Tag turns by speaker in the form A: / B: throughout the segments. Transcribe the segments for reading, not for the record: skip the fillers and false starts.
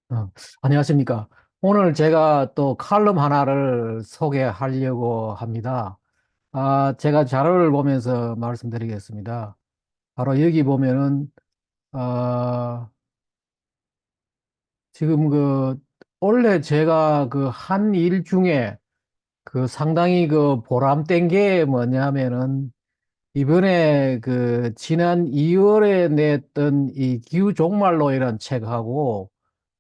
A: 어, 안녕하십니까. 오늘 제가 또 칼럼 하나를 소개하려고 합니다. 제가 자료를 보면서 말씀드리겠습니다. 바로 여기 보면은, 어, 지금 원래 제가 한 일 중에 상당히 보람된 게 뭐냐면은, 이번에 지난 2월에 냈던 이 기후종말론이라는 책하고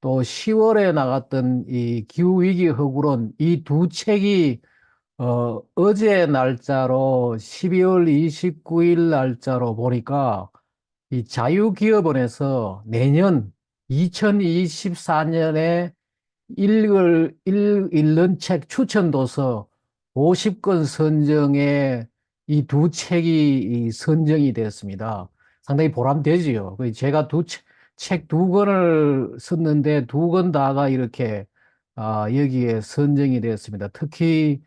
A: 또 10월에 나갔던 이 기후위기 허구론 이 두 책이 어제 날짜로 12월 29일 날짜로 보니까 이 자유기업원에서 내년 2024년에 읽는 책 추천 도서 50권 선정에 이 두 책이 선정이 되었습니다. 상당히 보람되지요. 제가 책 두 권을 썼는데 두 권 다가 이렇게 여기에 선정이 되었습니다. 특히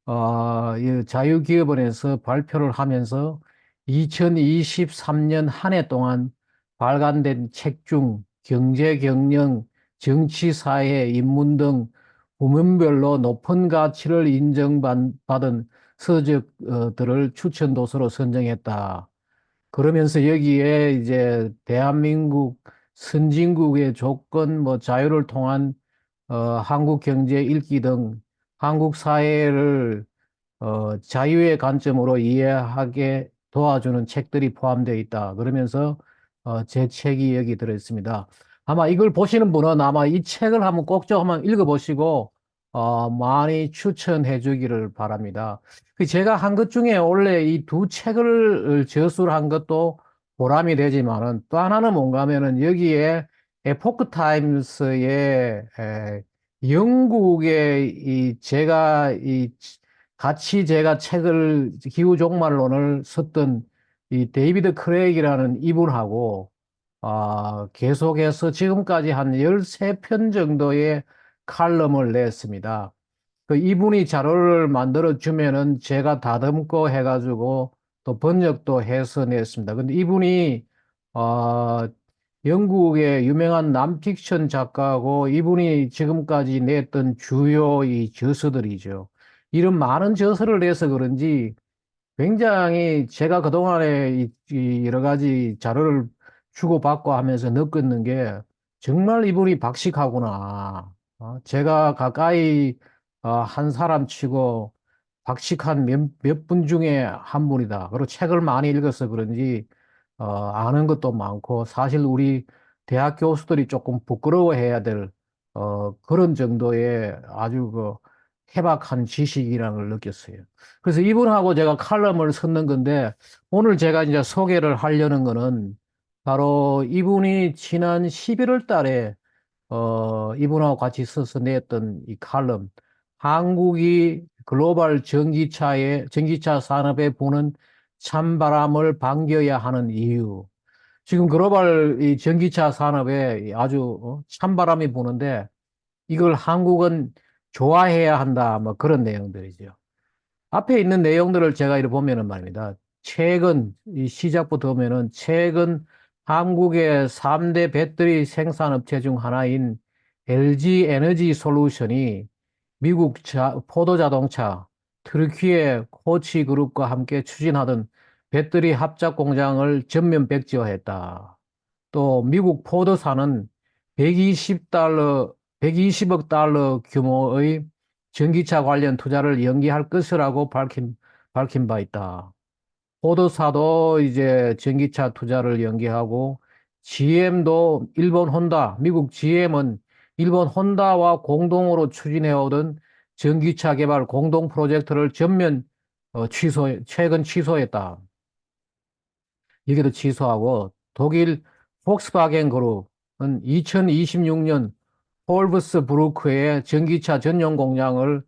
A: 이 자유기업원에서 발표를 하면서 2023년 한 해 동안 발간된 책 중 경제, 경영, 정치, 사회, 인문 등 부문별로 높은 가치를 인정받은 서적들을 추천 도서로 선정했다. 그러면서 여기에 이제 대한민국 선진국의 조건, 뭐 자유를 통한 한국 경제 읽기 등 한국 사회를 자유의 관점으로 이해하게 도와주는 책들이 포함되어 있다. 그러면서 제 책이 여기 들어있습니다. 아마 이걸 보시는 분은 아마 이 책을 한번 꼭 좀 한번 읽어보시고 많이 추천해 주기를 바랍니다. 제가 한 것 중에 원래 이 두 책을 저술을 한 것도 보람이 되지만은 또 하나는 뭔가 하면은 여기에 에포크 타임스의 영국의 같이 제가 기후 종말론을 썼던 이 데이비드 크레이기라는 이분하고 계속해서 지금까지 한 13편 정도의 칼럼을 냈습니다. 이분이 자료를 만들어 주면은 제가 다듬고 해가지고 또 번역도 해서 냈습니다. 근데 이분이 어, 영국의 유명한 남픽션 작가고 이분이 지금까지 냈던 주요 이 저서들이죠. 이런 많은 저서를 내서 그런지 굉장히 제가 그동안에 여러 가지 자료를 주고받고 하면서 느꼈는 게 정말 이분이 박식하구나. 제가 가까이 한 사람 치고 박식한 몇 분 중에 한 분이다. 그리고 책을 많이 읽어서 그런지 아는 것도 많고 사실 우리 대학 교수들이 조금 부끄러워해야 될 그런 정도의 아주 해박한 지식이라는 걸 느꼈어요. 그래서 이분하고 제가 칼럼을 썼는 건데 오늘 제가 이제 소개를 하려는 거는 바로 이분이 지난 11월 달에 이분하고 같이 써서 냈던 이 칼럼 한국이 글로벌 전기차 산업에 부는 찬바람을 반겨야 하는 이유. 지금 글로벌 이 전기차 산업에 아주 찬바람이 부는데 이걸 한국은 좋아해야 한다. 뭐 그런 내용들이죠. 앞에 있는 내용들을 제가 이렇게 보면은 말입니다. 이 시작부터 보면은 최근 한국의 3대 배터리 생산업체 중 하나인 LG 에너지 솔루션이 미국 포도 자동차, 트르키예 코치 그룹과 함께 추진하던 배터리 합작 공장을 전면 백지화했다. 또 미국 포드사는 120달러, 120억 달러 규모의 전기차 관련 투자를 연기할 것이라고 밝힌 바 있다. 포드사도 이제 전기차 투자를 연기하고 GM도 미국 GM은 일본 혼다와 공동으로 추진해오던 전기차 개발 공동 프로젝트를 최근 취소했다. 여기도 취소하고 독일 폭스바겐 그룹은 2026년 홀브스부르크에 전기차 전용 공장을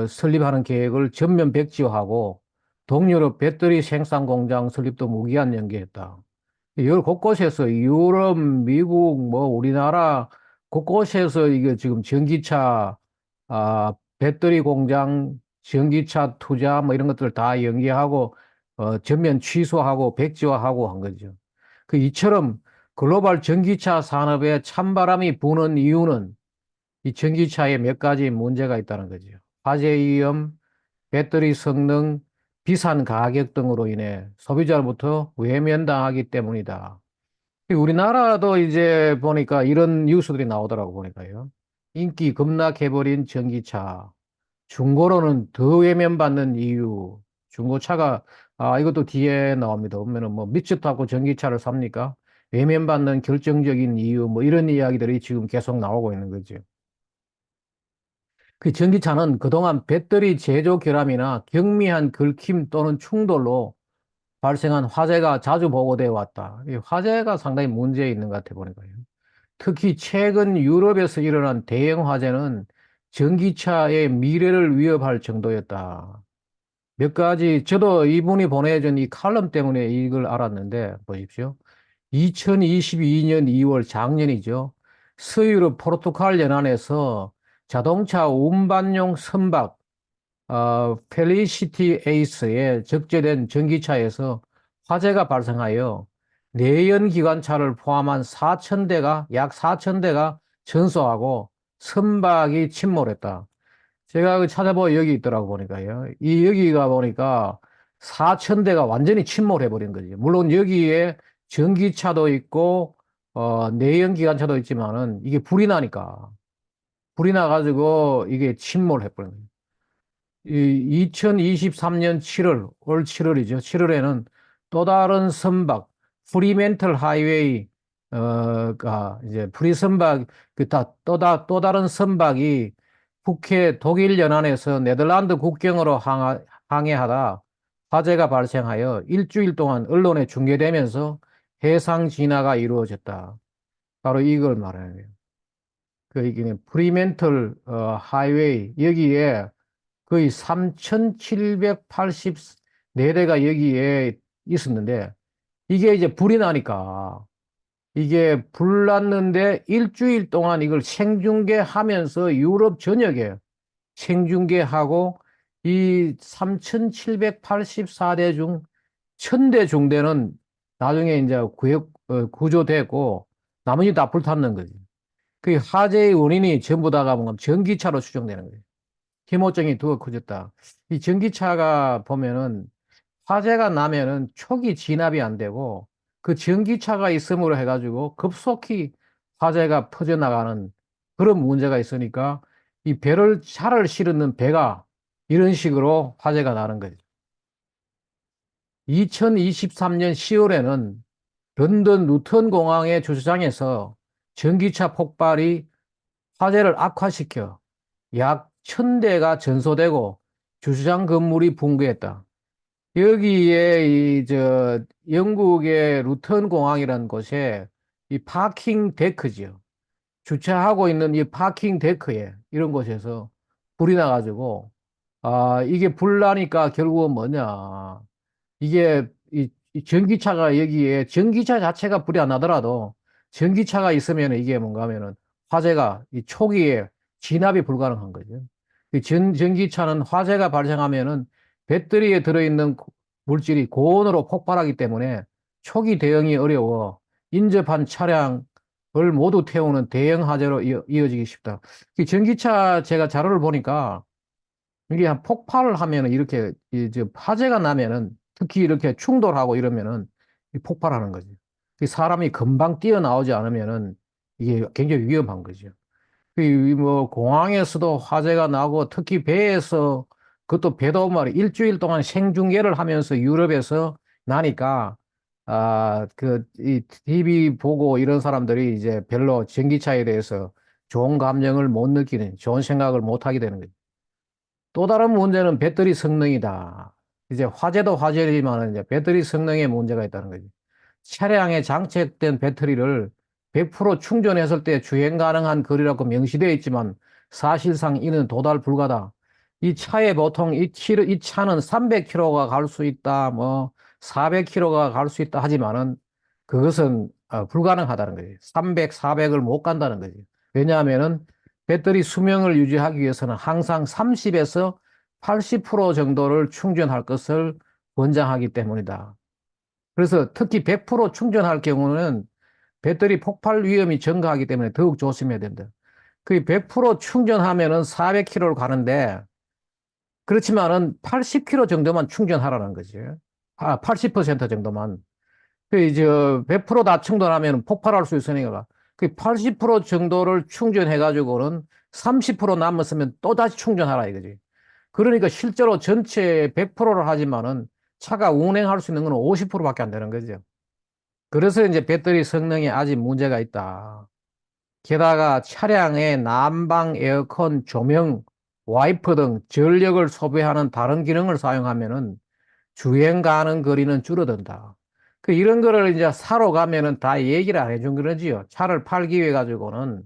A: 설립하는 계획을 전면 백지화하고 동유럽 배터리 생산 공장 설립도 무기한 연기했다. 여 곳곳에서 유럽, 미국, 뭐 우리나라 곳곳에서 이게 지금 배터리 공장, 전기차 투자 뭐 이런 것들 다 연기하고 전면 취소하고 백지화하고 한 거죠. 이처럼 글로벌 전기차 산업에 찬바람이 부는 이유는 이 전기차에 몇 가지 문제가 있다는 거죠. 화재 위험, 배터리 성능, 비싼 가격 등으로 인해 소비자로부터 외면당하기 때문이다. 우리나라도 이제 보니까 이런 뉴스들이 나오더라고 보니까요. 인기 급락해버린 전기차. 중고로는 더 외면받는 이유. 중고차가, 이것도 뒤에 나옵니다. 보면은 뭐 밑집 타고 전기차를 삽니까? 외면받는 결정적인 이유, 뭐 이런 이야기들이 지금 계속 나오고 있는 거죠. 그 전기차는 그동안 배터리 제조 결함이나 경미한 긁힘 또는 충돌로 발생한 화재가 자주 보고되어 왔다. 이 화재가 상당히 문제 있는 것 같아 보니까요. 특히 최근 유럽에서 일어난 대형 화재는 전기차의 미래를 위협할 정도였다. 몇 가지, 저도 이분이 보내준 이 칼럼 때문에 이걸 알았는데, 보십시오. 2022년 2월 작년이죠. 서유럽 포르투갈 연안에서 자동차 운반용 선박, 펠리시티 에이스에 적재된 전기차에서 화재가 발생하여 내연 기관차를 포함한 4,000대가, 약 4,000대가 전소하고 선박이 침몰했다. 제가 그 찾아보고 여기 있더라고 보니까요. 이 여기가 보니까 4,000대가 완전히 침몰해 버린 거지. 물론 여기에 전기차도 있고 내연기관차도 있지만은 이게 불이 나가지고 이게 침몰해 버린 거예요. 이 2023년 7월, 올 7월이죠. 7월에는 또 다른 선박, 프리멘털 하이웨이, 가, 이제 프리선박, 또 다른 선박이 북해 독일 연안에서 네덜란드 국경으로 항해하다 화재가 발생하여 일주일 동안 언론에 중계되면서 해상 진화가 이루어졌다. 바로 이걸 말하는 거예요. 그, 이게 프리멘털, 하이웨이, 여기에 거의 3,784대가 여기에 있었는데, 이게 이제 불이 나니까, 이게 불 났는데 일주일 동안 이걸 생중계하면서 유럽 전역에 생중계하고 이 3,784대 중 1,000대 중대는 나중에 이제 구조되고 나머지 다 불탔는 거지. 그 화재의 원인이 전부 다가 뭔가 전기차로 추정되는 거예요. 힘호증이 더 커졌다. 이 전기차가 보면은 화재가 나면은 초기 진압이 안 되고 그 전기차가 있음으로 해가지고 급속히 화재가 퍼져나가는 그런 문제가 있으니까 이 차를 실는 배가 이런 식으로 화재가 나는 거죠. 2023년 10월에는 런던 루턴 공항의 주차장에서 전기차 폭발이 화재를 악화시켜 약 1,000대가 전소되고 주차장 건물이 붕괴했다. 여기에 영국의 루턴 공항이라는 곳에 이 파킹 데크지요. 주차하고 있는 이 파킹 데크에 이런 곳에서 불이 나가지고, 이게 불 나니까 결국은 뭐냐. 이게 이 전기차가 여기에 전기차 자체가 불이 안 나더라도 전기차가 있으면 이게 뭔가 하면은 화재가 이 초기에 진압이 불가능한 거죠. 이 전기차는 화재가 발생하면은 배터리에 들어있는 물질이 고온으로 폭발하기 때문에 초기 대응이 어려워 인접한 차량을 모두 태우는 대형 화재로 이어지기 쉽다. 이 전기차 제가 자료를 보니까 이게 한 폭발을 하면은 이렇게 이제 화재가 나면은 특히 이렇게 충돌하고 이러면은 이 폭발하는 거죠. 이 사람이 금방 뛰어나오지 않으면은 이게 굉장히 위험한 거죠. 그뭐 공항에서도 화재가 나고 특히 배에서 그것도 배도 말이 일주일 동안 생중계를 하면서 유럽에서 나니까 이 TV 보고 이런 사람들이 이제 별로 전기차에 대해서 좋은 감정을 못 느끼는 좋은 생각을 못 하게 되는 거죠. 또 다른 문제는 배터리 성능이다. 이제 화재도 화재지만 이제 배터리 성능에 문제가 있다는 거죠. 차량에 장착된 배터리를 100% 충전했을 때 주행 가능한 거리라고 명시되어 있지만 사실상 이는 도달 불가다. 이 차에 보통 이 차는 300km가 갈 수 있다, 뭐 400km가 갈 수 있다 하지만은 그것은 불가능하다는 거예요. 300, 400을 못 간다는 거죠. 왜냐하면은 배터리 수명을 유지하기 위해서는 항상 30에서 80% 정도를 충전할 것을 권장하기 때문이다. 그래서 특히 100% 충전할 경우는 배터리 폭발 위험이 증가하기 때문에 더욱 조심해야 된다. 그 100% 충전하면은 400km를 가는데 그렇지만은 80km 정도만 충전하라는 거지. 80% 정도만. 그 이제 100%다 충전하면 폭발할 수 있으니까 그 80% 정도를 충전해 가지고는 30% 남았으면 또 다시 충전하라 이거지. 그러니까 실제로 전체 100%를 하지만은 차가 운행할 수 있는 건 50%밖에 안 되는 거죠. 그래서 이제 배터리 성능에 아직 문제가 있다. 게다가 차량의 난방, 에어컨, 조명, 와이퍼 등 전력을 소비하는 다른 기능을 사용하면은 주행 가는 거리는 줄어든다. 그 이런 거를 이제 사러 가면은 다 얘기를 안 해준 그러지요. 차를 팔기 위해 가지고는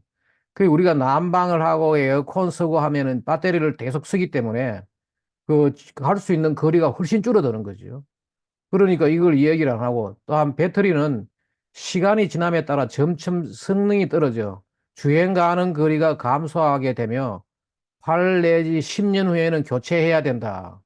A: 그 우리가 난방을 하고 에어컨 쓰고 하면은 배터리를 계속 쓰기 때문에 그 갈 수 있는 거리가 훨씬 줄어드는 거죠. 그러니까 이걸 이야기를 안 하고 또한 배터리는 시간이 지남에 따라 점점 성능이 떨어져 주행 가는 거리가 감소하게 되며 8 내지 10년 후에는 교체해야 된다.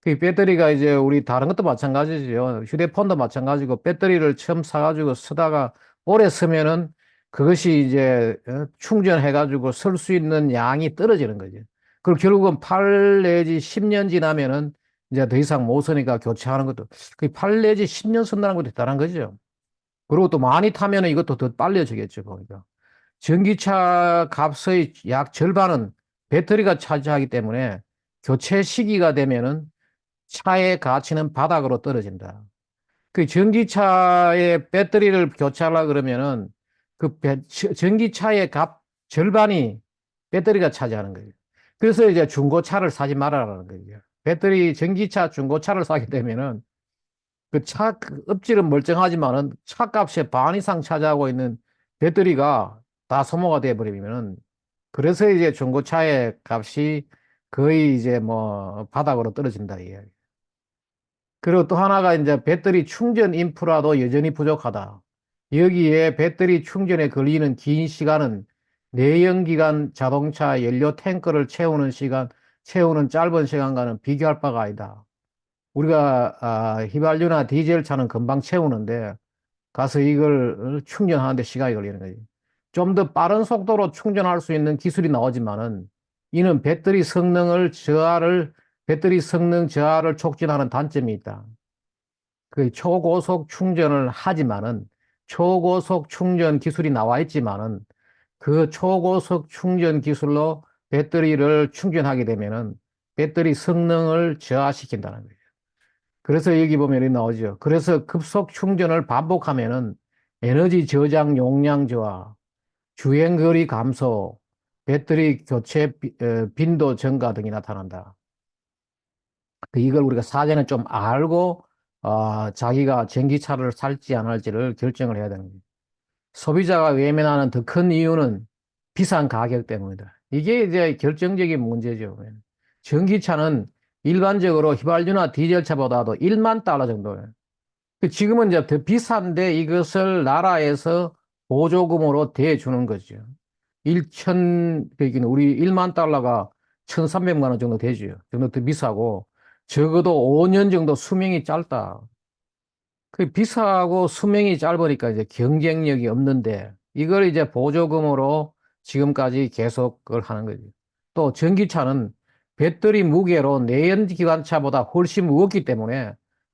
A: 그 배터리가 이제 우리 다른 것도 마찬가지죠. 휴대폰도 마찬가지고 배터리를 처음 사가지고 쓰다가 오래 쓰면은 그것이 이제 충전해가지고 쓸 수 있는 양이 떨어지는 거죠. 그리고 결국은 8 내지 10년 지나면은 이제 더 이상 못 쓰니까 교체하는 것도 그 8 내지 10년 쓴다는 것도 대단한 거죠. 그리고 또 많이 타면은 이것도 더 빨라지겠죠, 보니까. 전기차 값의 약 절반은 배터리가 차지하기 때문에 교체 시기가 되면은 차의 가치는 바닥으로 떨어진다. 그 전기차의 배터리를 교체하려 그러면은 전기차의 값 절반이 배터리가 차지하는 거예요. 그래서 이제 중고차를 사지 말아라는 거예요. 배터리 전기차 중고차를 사게 되면은 그 업질은 멀쩡하지만은 차값의 반 이상 차지하고 있는 배터리가 다 소모가 돼 버리면은 그래서 이제 중고차의 값이 거의 이제 뭐 바닥으로 떨어진다 이야기. 그리고 또 하나가 이제 배터리 충전 인프라도 여전히 부족하다. 여기에 배터리 충전에 걸리는 긴 시간은 내연기관 자동차 연료 탱크를 채우는 짧은 시간과는 비교할 바가 아니다. 우리가 휘발유나 디젤 차는 금방 채우는데 가서 이걸 충전하는데 시간이 걸리는 거지. 좀 더 빠른 속도로 충전할 수 있는 기술이 나오지만은 이는 배터리 성능 저하를 촉진하는 단점이 있다. 그 초고속 충전을 하지만은 초고속 충전 기술이 나와 있지만은 그 초고속 충전 기술로 배터리를 충전하게 되면은 배터리 성능을 저하시킨다는 거예요. 그래서 여기 보면 이렇게 나오죠. 그래서 급속 충전을 반복하면은 에너지 저장 용량 저하, 주행거리 감소, 배터리 교체 빈도 증가 등이 나타난다. 이걸 우리가 사전에 좀 알고 자기가 전기차를 살지 안 할지를 결정을 해야 되는 거예요. 소비자가 외면하는 더 큰 이유는 비싼 가격 때문이다. 이게 이제 결정적인 문제죠. 전기차는 일반적으로 휘발유나 디젤차보다도 1만 달러 정도예요. 지금은 이제 더 비싼데 이것을 나라에서 보조금으로 대주는 거죠. 1천, 그러니까 우리 1만 달러가 1,300만 원 정도 되죠. 정도 더 비싸고 적어도 5년 정도 수명이 짧다. 그 비싸고 수명이 짧으니까 이제 경쟁력이 없는데 이걸 이제 보조금으로 지금까지 계속 그걸 하는 거죠. 또 전기차는 배터리 무게로 내연기관차보다 훨씬 무겁기 때문에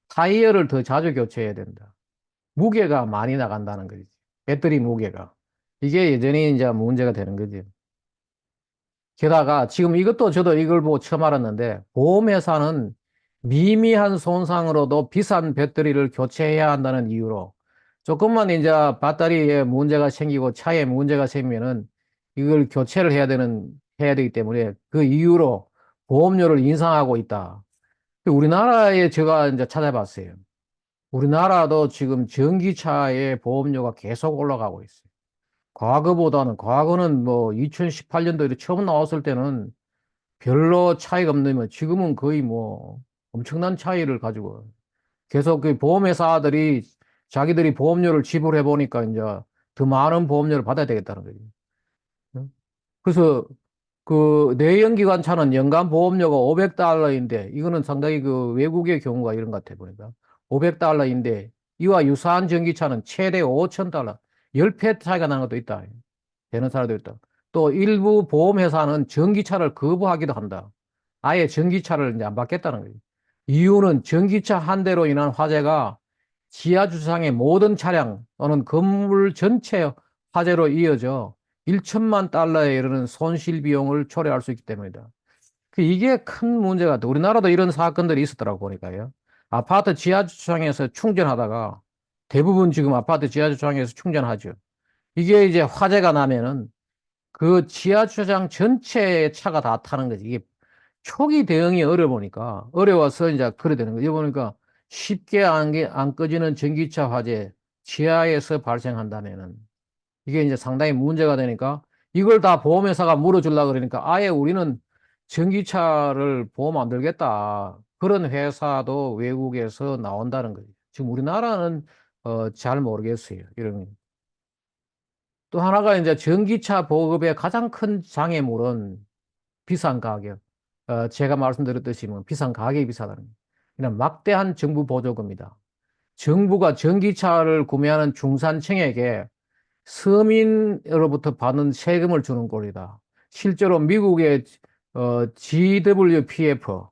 A: 타이어를 더 자주 교체해야 된다. 무게가 많이 나간다는 거지. 배터리 무게가. 이게 여전히 이제 문제가 되는 거지. 게다가 지금 이것도 저도 이걸 보고 처음 알았는데 보험회사는 미미한 손상으로도 비싼 배터리를 교체해야 한다는 이유로 조금만 이제 배터리에 문제가 생기고 차에 문제가 생기면은 이걸 교체를 해야 되기 때문에 그 이유로 보험료를 인상하고 있다. 우리나라에 제가 이제 찾아봤어요. 우리나라도 지금 전기차의 보험료가 계속 올라가고 있어요. 과거는 뭐 2018년도에 처음 나왔을 때는 별로 차이가 없는데 지금은 거의 뭐 엄청난 차이를 가지고 계속 그 보험회사들이 자기들이 보험료를 지불해 보니까 이제 더 많은 보험료를 받아야 되겠다는 거죠. 응? 그래서 그 내연기관 차는 연간 보험료가 500달러인데 이거는 상당히 그 외국의 경우가 이런 것 같아 보니까 500달러인데 이와 유사한 전기차는 최대 5,000달러. 10배 차이가 나는 것도 있다. 되는 사람도 있다. 또 일부 보험회사는 전기차를 거부하기도 한다. 아예 전기차를 이제 안 받겠다는 거예요. 이유는 전기차 한 대로 인한 화재가 지하 주차장의 모든 차량 또는 건물 전체 화재로 이어져 1천만 달러에 이르는 손실 비용을 초래할 수 있기 때문이다. 이게 큰 문제가 돼. 우리나라도 이런 사건들이 있었더라고 보니까요. 아파트 지하 주차장에서 충전하다가 대부분 지금 아파트 지하 주차장에서 충전하죠. 이게 이제 화재가 나면은 그 지하 주차장 전체의 차가 다 타는 거지. 이게 초기 대응이 어려워서 이제 그래 되는 거예요. 보니까 쉽게 안 꺼지는 전기차 화재 지하에서 발생한다면은 이게 이제 상당히 문제가 되니까 이걸 다 보험회사가 물어주려고 그러니까 아예 우리는 전기차를 보험 안 들겠다. 그런 회사도 외국에서 나온다는 거죠. 지금 우리나라는 잘 모르겠어요. 이런. 또 하나가 이제 전기차 보급의 가장 큰 장애물은 비싼 가격. 제가 말씀드렸듯이 뭐 비싼 가격이 비싸다는 거예요. 그냥 막대한 정부 보조금이다. 정부가 전기차를 구매하는 중산층에게 서민으로부터 받는 세금을 주는 꼴이다. 실제로 미국의 GWPF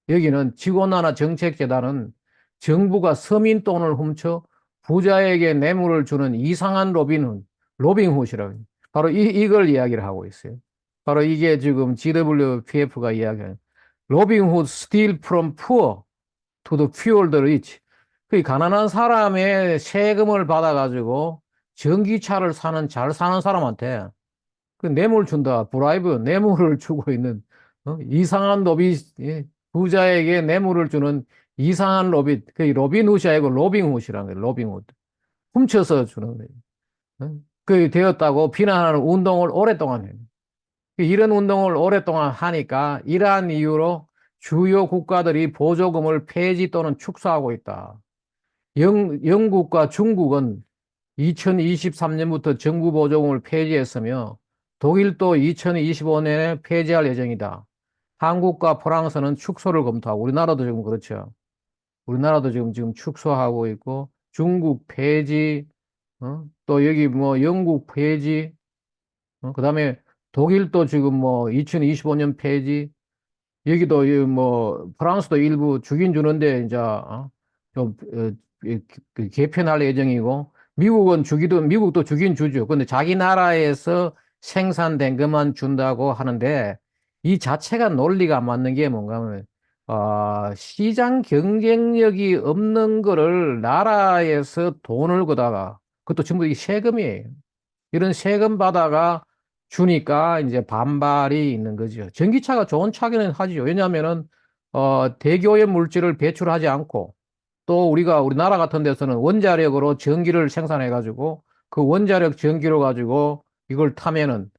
A: 여기는 직원하나 정책재단은 정부가 서민 돈을 훔쳐 부자에게 뇌물을 주는 이상한 로빙훗이라고 해요. 바로 이걸 이야기를 하고 있어요. 바로 이게 지금 GWPF가 이야기하는 로빙훗 steal from poor to the fuel the rich. 그 가난한 사람의 세금을 받아가지고 전기차를 잘 사는 사람한테 그 뇌물 준다. 브라이브, 뇌물을 주고 있는 이상한 예, 부자에게 뇌물을 주는 이상한 그 로빈훗이 아니고 로빙훗이라는 거예요. 로빙훗. 훔쳐서 주는 거예요. 그 되었다고 비난하는 운동을 오랫동안 해요. 이런 운동을 오랫동안 하니까 이러한 이유로 주요 국가들이 보조금을 폐지 또는 축소하고 있다. 영국과 중국은 2023년부터 정부 보조금을 폐지했으며 독일도 2025년에 폐지할 예정이다. 한국과 프랑스는 축소를 검토하고 우리나라도 지금 그렇죠. 우리나라도 지금 축소하고 있고 중국 폐지, 또 여기 뭐 영국 폐지, 그다음에 독일도 지금 뭐 2025년 폐지, 여기도 뭐 프랑스도 일부 주긴 주는데 이제 좀 그 개편할 예정이고 미국도 주긴 주죠. 근데 자기 나라에서 생산된 것만 준다고 하는데 이 자체가 논리가 안 맞는 게 뭔가 하면 시장 경쟁력이 없는 거를 나라에서 돈을 거다가 그것도 전부 이게 세금이에요. 이런 세금 받아가 주니까 이제 반발이 있는 거죠. 전기차가 좋은 차기는 하죠. 왜냐하면은 대기오염 물질을 배출하지 않고 또 우리나라 같은 데서는 원자력으로 전기를 생산해 가지고 그 원자력 전기로 가지고 이걸 타면은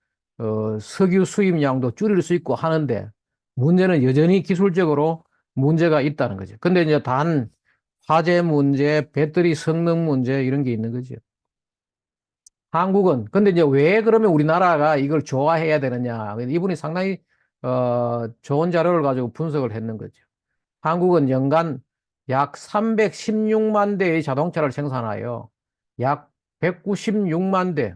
A: 석유 수입량도 줄일 수 있고 하는데 문제는 여전히 기술적으로 문제가 있다는 거죠. 근데 이제 단 화재 문제, 배터리 성능 문제 이런 게 있는 거죠. 한국은 근데 이제 왜 그러면 우리나라가 이걸 좋아해야 되느냐? 이분이 상당히 좋은 자료를 가지고 분석을 했는 거죠. 한국은 연간 약 316만 대의 자동차를 생산하여 약 196만 대,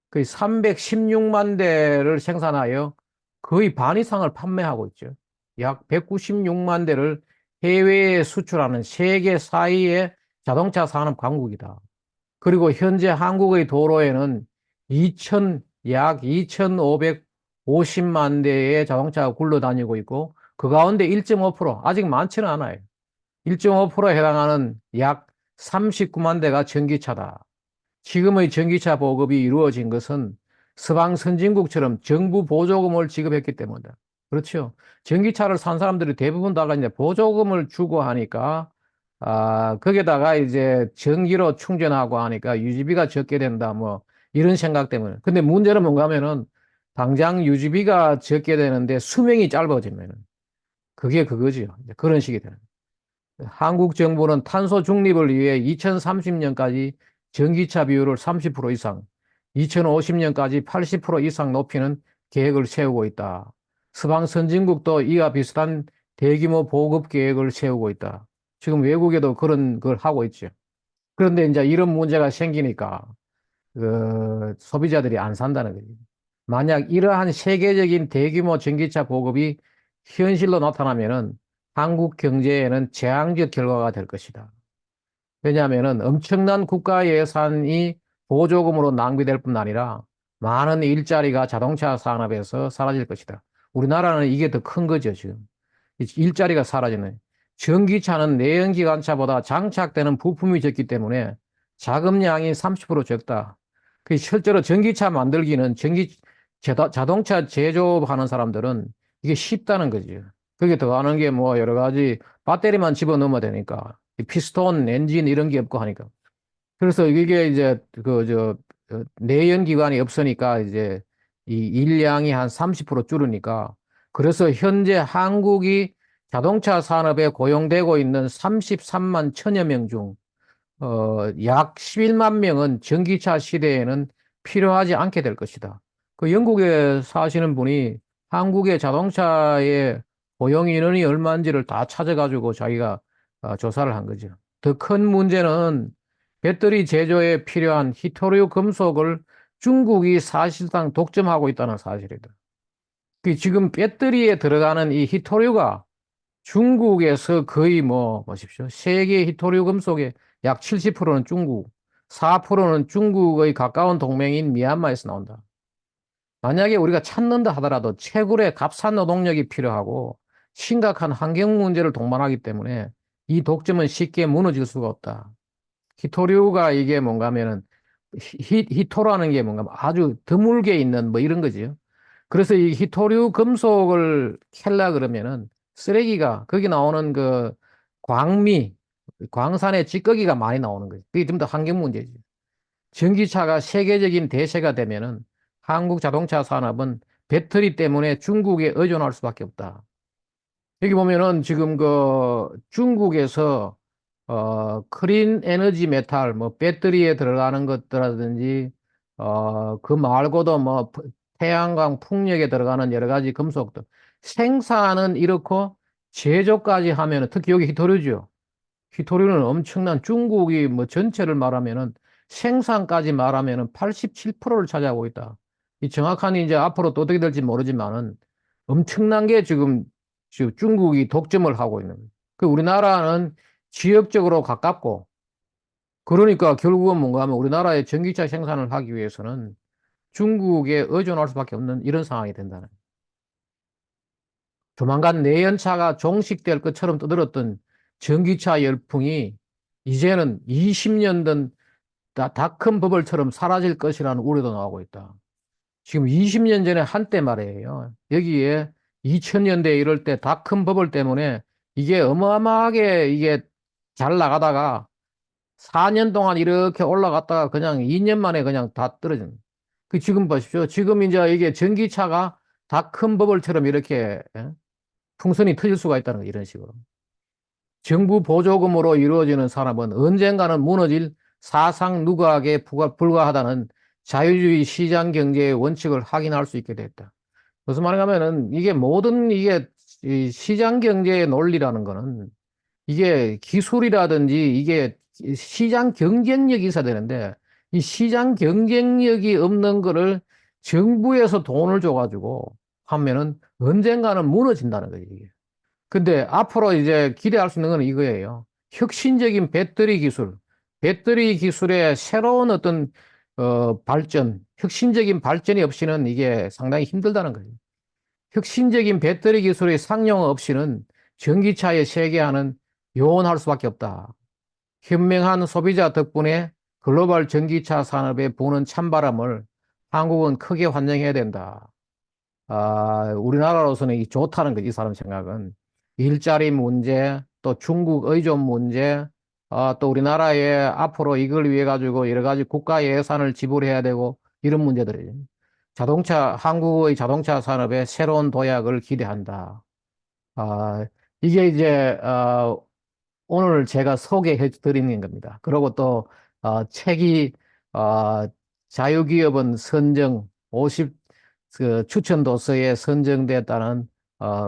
A: 거의 316만 대를 생산하여 거의 반 이상을 판매하고 있죠. 약 196만 대를 해외에 수출하는 세계 4위의 자동차 산업 강국이다. 그리고 현재 한국의 도로에는 약 2,550만 대의 자동차가 굴러다니고 있고 그 가운데 1.5% 아직 많지는 않아요. 1.5%에 해당하는 약 39만 대가 전기차다. 지금의 전기차 보급이 이루어진 것은 서방 선진국처럼 정부 보조금을 지급했기 때문이다. 그렇죠. 전기차를 산 사람들이 대부분 다가 이제 보조금을 주고 하니까, 거기다가 이제 전기로 충전하고 하니까 유지비가 적게 된다. 뭐, 이런 생각 때문에. 근데 문제는 뭔가 하면은, 당장 유지비가 적게 되는데 수명이 짧아지면은, 그게 그거지요. 이제 그런 식이 되는. 한국 정부는 탄소 중립을 위해 2030년까지 전기차 비율을 30% 이상, 2050년까지 80% 이상 높이는 계획을 세우고 있다. 서방 선진국도 이와 비슷한 대규모 보급 계획을 세우고 있다. 지금 외국에도 그런 걸 하고 있죠. 그런데 이제 이런 문제가 생기니까 소비자들이 안 산다는 거죠. 만약 이러한 세계적인 대규모 전기차 보급이 현실로 나타나면은 한국 경제에는 재앙적 결과가 될 것이다. 왜냐하면은 엄청난 국가 예산이 보조금으로 낭비될 뿐 아니라 많은 일자리가 자동차 산업에서 사라질 것이다. 우리나라는 이게 더 큰 거죠, 지금. 일자리가 사라지는. 전기차는 내연기관차보다 장착되는 부품이 적기 때문에 자금량이 30% 적다. 그 실제로 전기차 만들기는 자동차 제조하는 사람들은 이게 쉽다는 거죠. 그게 더 하는 게 뭐 여러 가지 배터리만 집어넣으면 되니까. 피스톤, 엔진 이런 게 없고 하니까. 그래서 이게 이제 내연 기관이 없으니까 이제 이 일량이 한 30% 줄으니까 그래서 현재 한국이 자동차 산업에 고용되고 있는 33만 천여 명 중 약 11만 명은 전기차 시대에는 필요하지 않게 될 것이다. 그 영국에 사시는 분이 한국의 자동차의 고용 인원이 얼마인지를 다 찾아가지고 자기가 조사를 한 거죠. 더 큰 문제는 배터리 제조에 필요한 히토류 금속을 중국이 사실상 독점하고 있다는 사실이다. 그 지금 배터리에 들어가는 이 히토류가 중국에서 거의 뭐 보십시오. 세계 히토류 금속의 약 70%는 중국, 4%는 중국의 가까운 동맹인 미얀마에서 나온다. 만약에 우리가 찾는다 하더라도 채굴에 값싼 노동력이 필요하고 심각한 환경 문제를 동반하기 때문에 이 독점은 쉽게 무너질 수가 없다. 히토류가 이게 뭔가 하면은 히토라는 게 뭔가 아주 드물게 있는 뭐 이런 거지요. 그래서 이 히토류 금속을 캘라 그러면은 쓰레기가 거기 나오는 그 광미, 광산의 찌꺼기가 많이 나오는 거지. 그게 좀 더 환경 문제지. 전기차가 세계적인 대세가 되면은 한국 자동차 산업은 배터리 때문에 중국에 의존할 수밖에 없다. 여기 보면은 지금 그 중국에서 크린 에너지 메탈 뭐 배터리에 들어가는 것들라든지 그 말고도 뭐 태양광 풍력에 들어가는 여러 가지 금속들 생산은 이렇고 제조까지 하면은 특히 여기 히토류죠. 히토류는 엄청난 중국이 뭐 전체를 말하면은 생산까지 말하면은 87%를 차지하고 있다. 이 정확한 이제 앞으로 또 어떻게 될지 모르지만은 엄청난 게 지금 중국이 독점을 하고 있는 거예요. 그 우리나라는 지역적으로 가깝고 그러니까 결국은 뭔가 하면 우리나라의 전기차 생산을 하기 위해서는 중국에 의존할 수밖에 없는 이런 상황이 된다는 거예요. 조만간 내연차가 종식될 것처럼 떠들었던 전기차 열풍이 이제는 20년 된 닷컴 버블처럼 사라질 것이라는 우려도 나오고 있다. 지금 20년 전에 한때 말이에요. 여기에 2000년대 이럴 때 닷컴 버블 때문에 이게 어마어마하게 이게 잘 나가다가 4년 동안 이렇게 올라갔다가 그냥 2년 만에 그냥 다 떨어진. 그 지금 보십시오. 지금 이제 이게 전기차가 닷컴 버블처럼 이렇게 풍선이 터질 수가 있다는 거 이런 식으로. 정부 보조금으로 이루어지는 산업은 언젠가는 무너질 사상 누각에 불과하다는 자유주의 시장 경제의 원칙을 확인할 수 있게 됐다. 무슨 말인가면은 이게 모든 이게 이 시장 경제의 논리라는 거는 이게 기술이라든지 이게 시장 경쟁력이 있어야 되는데 이 시장 경쟁력이 없는 거를 정부에서 돈을 줘가지고 하면은 언젠가는 무너진다는 거예요, 이게. 근데 앞으로 이제 기대할 수 있는 건 이거예요. 혁신적인 배터리 기술의 새로운 어떤 발전, 혁신적인 발전이 없이는 이게 상당히 힘들다는 거예요. 혁신적인 배터리 기술의 상용 없이는 전기차의 세계화는 요원할 수밖에 없다. 현명한 소비자 덕분에 글로벌 전기차 산업에 부는 찬바람을 한국은 크게 환영해야 된다. 우리나라로서는 이 좋다는 거지, 이 사람 생각은. 일자리 문제, 또 중국 의존 문제, 또 우리나라에 앞으로 이걸 위해 가지고 여러 가지 국가 예산을 지불해야 되고 이런 문제들이죠. 한국의 자동차 산업의 새로운 도약을 기대한다. 아, 이게 이제, 오늘 제가 소개해 드리는 겁니다. 그리고 또, 책이, 어, 자유기업은 선정 50, 그 추천 도서에 선정됐다는,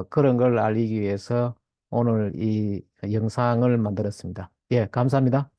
A: 그런 걸 알리기 위해서 오늘 이 영상을 만들었습니다. 예, 감사합니다.